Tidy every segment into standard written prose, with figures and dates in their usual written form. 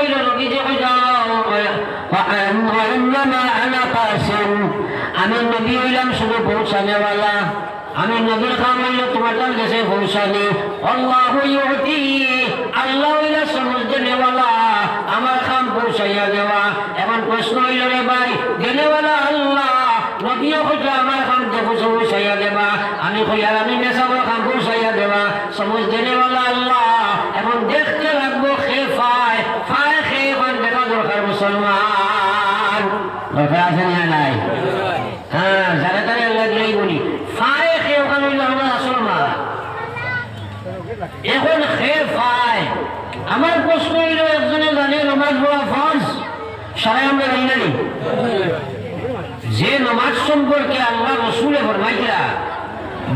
হইল নবী যে আমি নবী হইলাম শুধু পৌঁছানেওয়ালা আমি নবীর কাম হইল তোমার কাছে পৌঁছানি আল্লাহ আল্লাহ হইলা সমঝ দেনেওয়ালা আমার কাম পৌঁছাইয়া দেওয়া এখন প্রশ্ন হইল রে ভাই দেনেওয়ালা আল্লাহ নবীও হইল আমার কাম পৌঁছাইয়া দেবা আমি কইয়ার আমি নেশাবর কাম পৌঁছাইয়া দেবা সমঝ দেনেওয়ালা আল্লাহ এখন দেখতে লাগবো খে ফায় ফায় খে এখন দেখা দরকার মুসলমান দরকার আছে না নাই হ্যাঁ যারা তারা আল্লাহ দিলেই বলি ফায় খে ওখানে হইল আমরা আসল মা এখন খে ফায় আমার প্রশ্ন হইল একজনে জানে নমাজ পড়া ফরজ সবাই আমরা জানি না যে নমাজ সম্পর্কে আল্লাহ রসুলে ফরমাইছিলা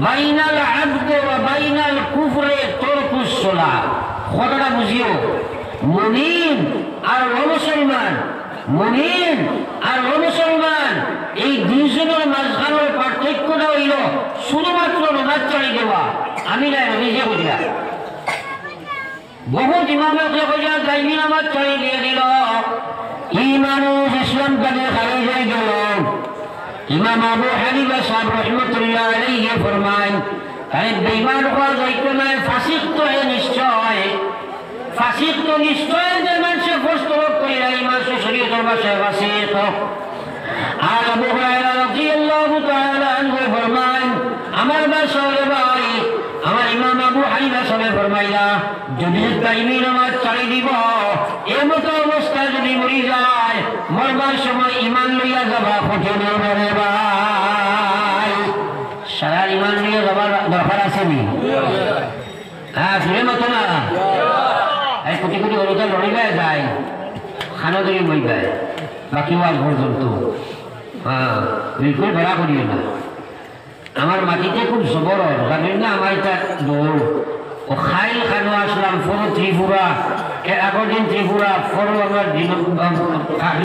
বাইনাল আবদ ওয়া বাইনাল কুফরে তরকুস সালাত কথাটা বুঝিও মুমিন আর অমুসলমান মুমিন আর অমুসলমান এই দুইজনের মাঝখানের পার্থক্যটা হইল শুধুমাত্র নামাজ ছাড়ি দেওয়া আমি নাই নিজে বুঝলাম বহুত ইমামকে কইয়া গাইবি নামাজ ছাড়ি দিয়ে দিল এই মানুষ ইসলাম কাজে খারিজ হয়ে গেল ইমাম আবু হানিফা সাহেব রহমতুল্লাহ আলাইহি ফরমান আরে বেঈমান হওয়া যাইতো না ফাসিক তো হে নিশ্চয় ফাসিক তো নিশ্চয় যে মানুষে ফস্তরক কইরা ইমান শরীয়তের ভাষায় ফাসিক আর আবু হুরায়রা রাদিয়াল্লাহু তাআলা আনহু ফরমান আমার বাসারে ভাই আমার ইমাম আবু হানিফা সাহেব ফরমাইলা যদি দাইমি নামাজ ছাড়ি দিব এমতো অবস্থায় যদি মরি যায় মরবার সময় ইমান লইয়া যাবা কঠিন হবে ভাই সারা ইমান লইয়া যাবার দরকার আছে নি হ্যাঁ ফিরে মতো না এই কোটি কোটি ওরটা লড়িবায় যায় খানা ধরে বইবায় বাকি ওয়াজ পর্যন্ত হ্যাঁ বিলকুল ভেড়া করিও না আমার মাটিতে খুব জবর জানেন না আমার এটা দৌড় ও খাইল খানো আসলাম ফোর ত্রিপুরা আগর দিন ত্রিপুরা ফোর আমার